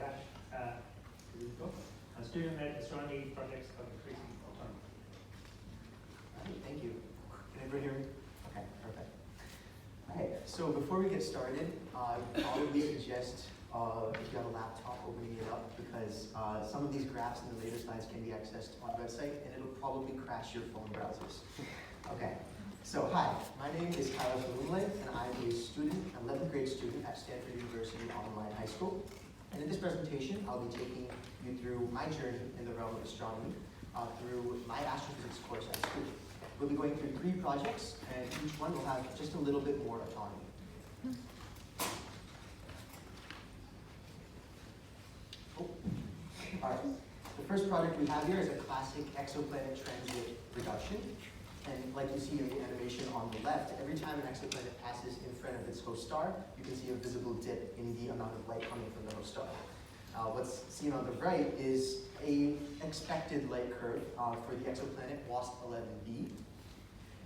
Kailash Elumalai, a student-led astronomy projects of increasing autonomy. All right, thank you. Can everyone hear me? Okay, perfect. All right, so before we get started, I would probably suggest if you have a laptop, opening it up, because some of these graphs in the later slides can be accessed on the website, and it'll probably crash your phone browsers. Okay, so hi, my name is Kailash Elumalai, and I'm a student, 11th grade student at Stanford University Online High School. And in this presentation, I'll be taking you through my journey in the realm of astronomy through my astrophysics course at school. We'll be going through 3 projects, and each one will have just a little bit more autonomy. All right. The first project we have here is a classic exoplanet transit reduction. And like you see in the animation on the left, every time an exoplanet passes in front of its host star, you can see a visible dip in the amount of light coming from the host star. What's seen on the right is an expected light curve for the exoplanet WASP-11b.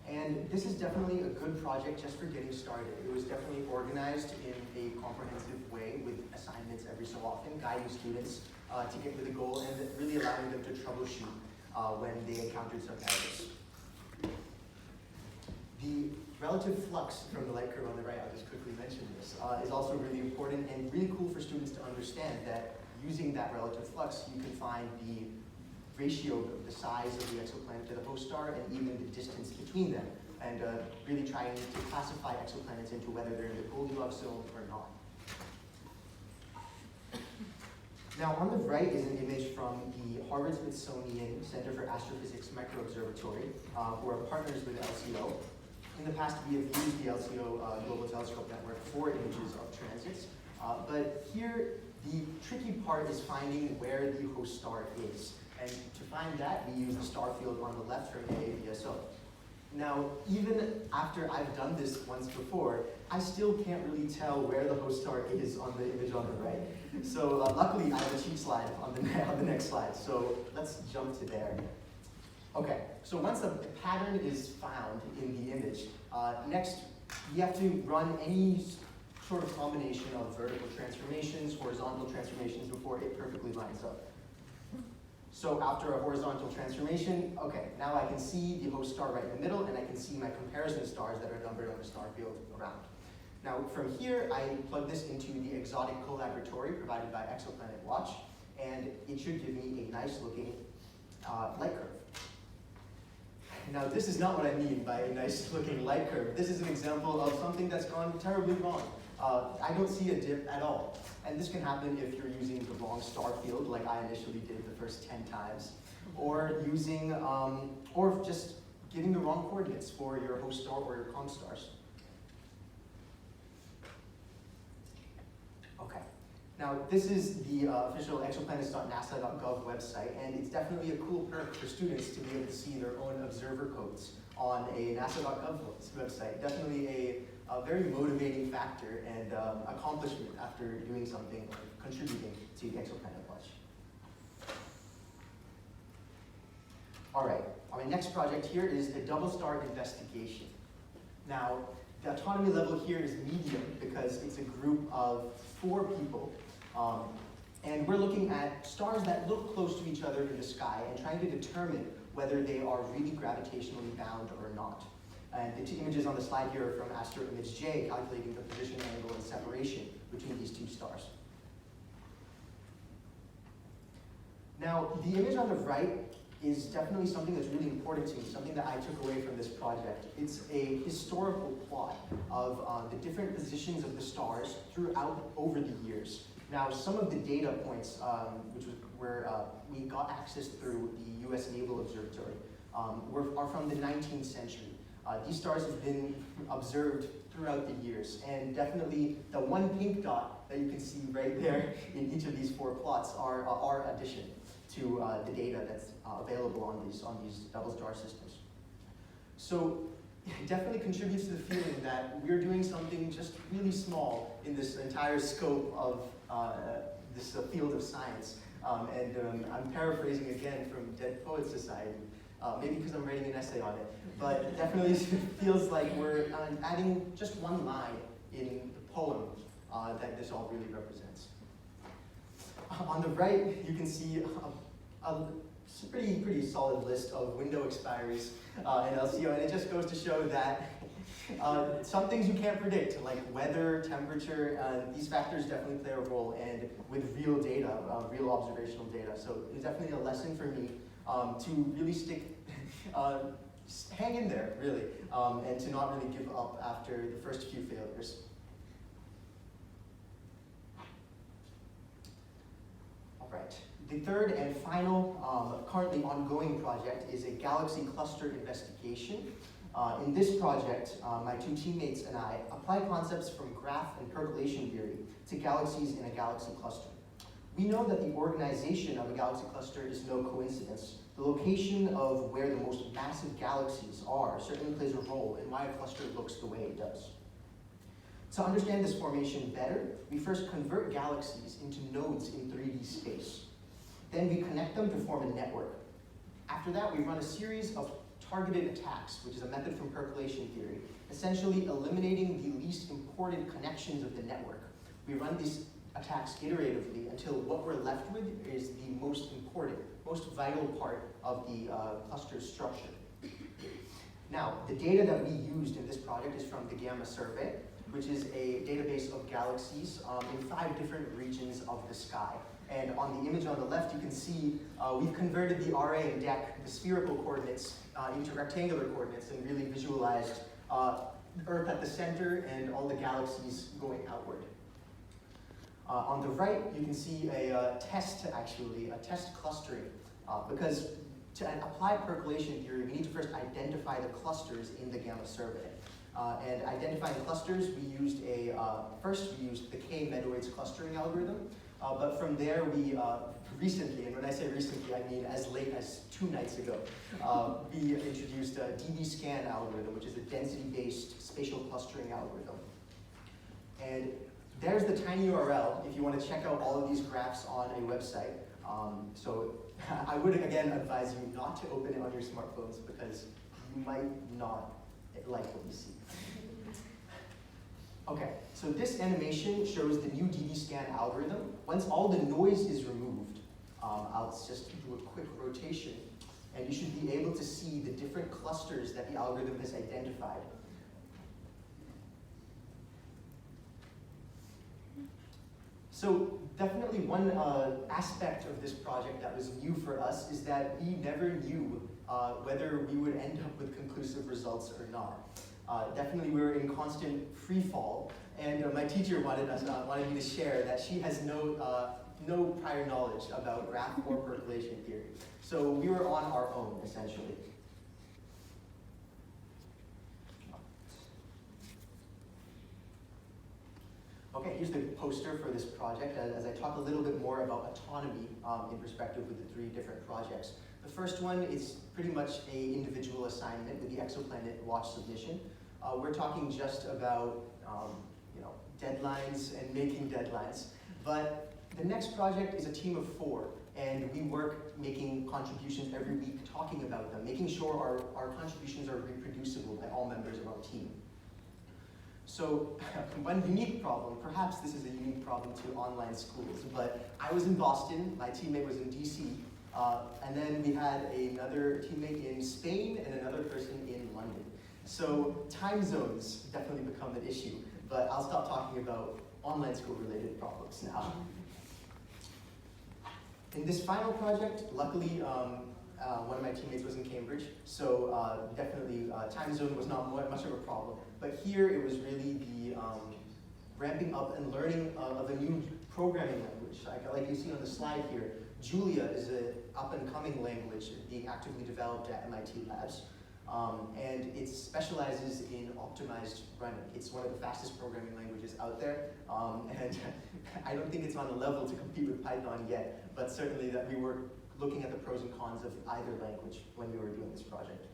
And this is definitely a good project just for getting started. It was definitely organized in a comprehensive way with assignments every so often, guiding students to get to the goal and really allowing them to troubleshoot when they encountered some errors. The relative flux from the light curve on the right, I'll just quickly mention this, is also really important and really cool for students to understand that using that relative flux, you can find the ratio of the size of the exoplanet to the host star and even the distance between them, and really trying to classify exoplanets into whether they're in the Goldilocks zone or not. Now, on the right is an image from the Harvard-Smithsonian Center for Astrophysics MicroObservatory, who are partners with LCO. In the past, we have used the LCO Global Telescope Network for images of transits, but here, the tricky part is finding where the host star is. And to find that, we use the star field on the left from AAVSO. Now, even after I've done this once before, I still can't really tell where the host star is on the image on the right. So luckily, I have a cheat slide on the next slide. So let's jump to there. Okay, so once a pattern is found in the image, next you have to run any sort of combination of vertical transformations, horizontal transformations before it perfectly lines up. So after a horizontal transformation, okay, now I can see the host star right in the middle, and I can see my comparison stars that are numbered on the star field around. Now from here, I plug this into the Exotic Collaboratory provided by Exoplanet Watch, and it should give me a nice looking light curve. Now this is not what I mean by a nice looking light curve. This is an example of something that's gone terribly wrong. I don't see a dip at all. And this can happen if you're using the wrong star field, like I initially did the first 10 times, or using, or just giving the wrong coordinates for your host star or your com stars. Okay. Now, this is the official exoplanets.nasa.gov website, and it's definitely a cool perk for students to be able to see their own observer codes on a nasa.gov website. Definitely a very motivating factor and accomplishment after doing something or contributing to Exoplanet Watch. All right, our next project here is a double star investigation. Now, the autonomy level here is medium because it's a group of 4 people, and we're looking at stars that look close to each other in the sky and trying to determine whether they are really gravitationally bound or not. And the 2 images on the slide here are from AstroImage-J, calculating the position, angle, and separation between these 2 stars. Now, the image on the right is definitely something that's really important to me, something that I took away from this project. It's a historical plot of the different positions of the stars throughout over the years. Now, some of the data points, which was where we got access through the US Naval Observatory, are from the 19th century. These stars have been observed throughout the years, and definitely the one pink dot that you can see right there in each of these 4 plots are our addition to the data that's available on these double star systems. So it definitely contributes to the feeling that we're doing something just really small in this entire scope of this field of science. I'm paraphrasing again from Dead Poets Society, maybe because I'm writing an essay on it, but it definitely feels like we're adding just one line in the poem that this all really represents. On the right, you can see a pretty solid list of window expiries in LCO, and it just goes to show that some things you can't predict, like weather, temperature, these factors definitely play a role, and with real data, real observational data. So it's definitely a lesson for me to really hang in there, really, and to not really give up after the first few failures. All right. The third and final, currently ongoing project is a galaxy cluster investigation. In this project, my two teammates and I apply concepts from graph and percolation theory to galaxies in a galaxy cluster. We know that the organization of a galaxy cluster is no coincidence. The location of where the most massive galaxies are certainly plays a role in why a cluster looks the way it does. To understand this formation better, we first convert galaxies into nodes in 3D space. Then we connect them to form a network. After that, we run a series of targeted attacks, which is a method from percolation theory, essentially eliminating the least important connections of the network. We run these attacks iteratively until what we're left with is the most important, most vital part of the cluster's structure. Now, the data that we used in this project is from the Gamma survey, which is a database of galaxies in 5 different regions of the sky. And on the image on the left, you can see we've converted the RA and DEC, the spherical coordinates, into rectangular coordinates and really visualized Earth at the center and all the galaxies going outward. On the right, you can see a test clustering, because to apply percolation theory, we need to first identify the clusters in the Gamma survey. And identifying clusters, first we used the K-Medoids clustering algorithm, but from there we recently, and when I say recently, I mean as late as 2 nights ago, we introduced a DB-scan algorithm, which is a density-based spatial clustering algorithm. And there's the tiny URL if you want to check out all of these graphs on a website. So I would again advise you not to open it on your smartphones because you might not like what you see. Okay, so this animation shows the new DB-scan algorithm. Once all the noise is removed, I'll just do a quick rotation, and you should be able to see the different clusters that the algorithm has identified. So definitely one aspect of this project that was new for us is that we never knew whether we would end up with conclusive results or not. Definitely we were in constant free fall, and my teacher wanted me to share that she has no prior knowledge about graph or percolation theory. So we were on our own, essentially. Okay, here's the poster for this project as I talk a little bit more about autonomy in perspective with the 3 different projects. The first one is pretty much an individual assignment with the Exoplanet Watch submission. We're talking just about deadlines and making deadlines. But the next project is a team of 4, and we work making contributions every week, talking about them, making sure our contributions are reproducible by all members of our team. So one unique problem, perhaps this is a unique problem to online schools, but I was in Boston, my teammate was in DC, and then we had another teammate in Spain and another person in London. So time zones definitely become an issue, but I'll stop talking about online school related problems now. In this final project, luckily one of my teammates was in Cambridge, so definitely time zone was not much of a problem. But here it was really the ramping up and learning of a new programming language. Like you see on the slide here, Julia is an up-and-coming language being actively developed at MIT labs. And it specializes in optimized running. It's one of the fastest programming languages out there, and I don't think it's on a level to compete with Python yet, but certainly that we were looking at the pros and cons of either language when we were doing this project.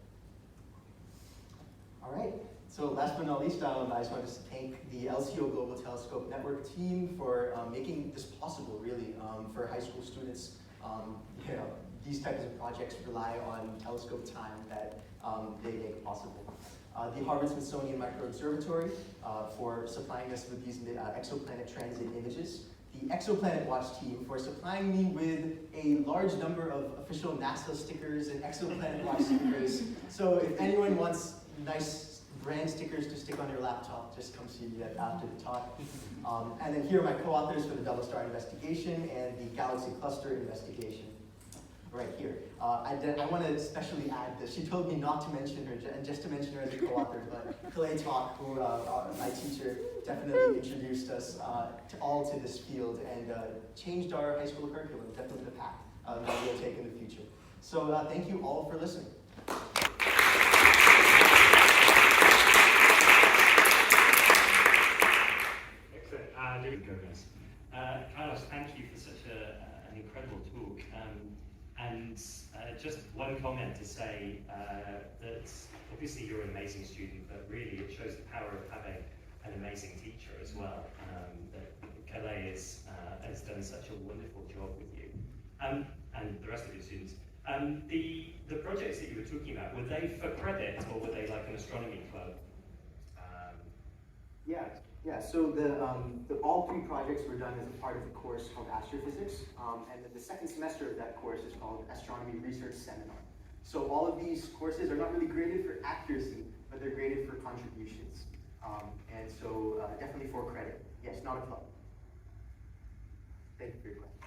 All right, so last but not least, I just wanted to thank the LCO Global Telescope Network team for making this possible, really, for high school students. These types of projects rely on telescope time that they make possible. The Harvard-Smithsonian MicroObservatory for supplying us with these exoplanet transit images. the Exoplanet Watch team for supplying me with a large number of official NASA stickers and Exoplanet Watch stickers. So if anyone wants nice brand stickers to stick on your laptop, just come see me after the talk. And then here are my co-authors for the double star investigation and the galaxy cluster investigation. Right here. I want to especially add this. She told me not to mention her, and just to mention her as a co-author, but Kailash, who my teacher, definitely introduced us all to this field and changed our high school curriculum, definitely the path that we'll take in the future. So thank you all for listening. Excellent. Kailash, thank you for such an incredible talk. And just one comment to say that obviously you're an amazing student, but really it shows the power of having an amazing teacher as well. That Kailash has done such a wonderful job with you, and the rest of your students. The projects that you were talking about, were they for credit or were they like an astronomy club? Yeah. So all three projects were done as a part of the course called Astrophysics, and the second semester of that course is called Astronomy Research Seminar. So all of these courses are not really graded for accuracy, but they're graded for contributions. And so definitely for credit. Yes, not a club. Thank you for your question.